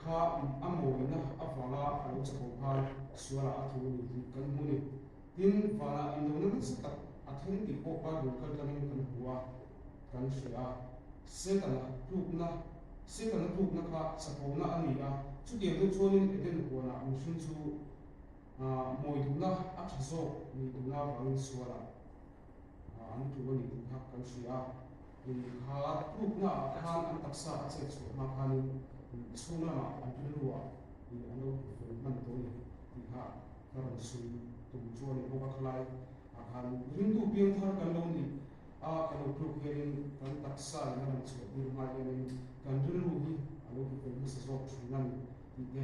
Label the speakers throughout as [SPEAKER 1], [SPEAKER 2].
[SPEAKER 1] kha amoi na awanga alo chako phan suala athuni kan muni tin wala indona na sa athen di ko pa dul kal tamin kan huwa kan shia setana luk na kha chako na ani a chu tiang tu chuanin eden huana mihring chu moi duna a thazo ni duna wangin suala an tu ni ha kan shia in kha luk na khan an taksa a che chu ma khanin chunga ma an ruwa ni alo man to ni ha karon sui tum chuan ni boka khlai a khan rindu piang thar kan lo ni a kan luk herin kan taksa na man chu ni ma yen kan ru hi alo ki pen sa so chunan ti te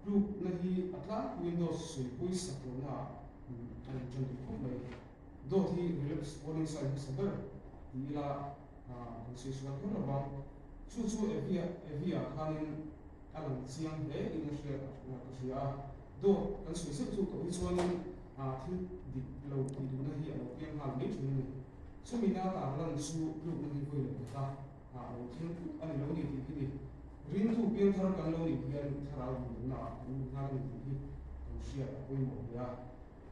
[SPEAKER 1] luk na hi atla windows sui pui sa to na an chen tu khum mai do thi relax warning sign sa ber ila kan si suan ko ba chu evia khanin alang chiang le in share na ko sia do kan sui se chu ko hi chuanin thil di lo ti du na hi alo piang hal ni chu ni chu mi na ta lan chu luk na hi voi le ta lo thil ani lo ni ti ni rin tu piang thar kan lo ni hian tharau du na na ni ti hi ko sia ko mo ya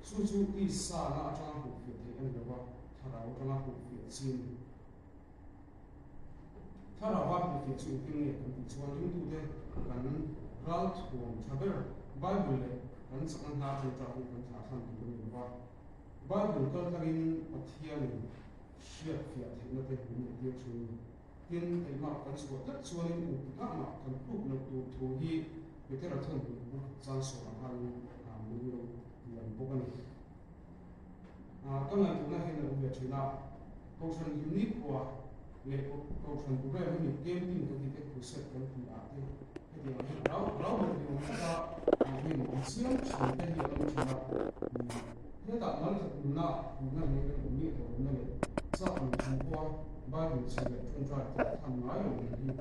[SPEAKER 1] chu ti sa na atang ku fi te an lo ba tharau tang ku fi chin tharawa ni chu ping ni kan ti chuan rin tu de kan ral thuam thaber bible le kan sang na chu ta kan tha san tu ni ba bible kal takin pathian shia fia the na te ni ti chu tin ai ma kan chu ta chuan ni u ta ma kan pu na tu thu hi petera thon ni chan so ha ni lo yan bo kan kan ai tu na he na u ve china ko san unique wa le ko san bu re ni camping ko ti te ku set kan ti a te ti rau le ni ta ni mo siam chu te hi lo china ne ta man na ni ni ko na le sa ni chu kwa ba ni chi le chun tra ta tham ngai lo ni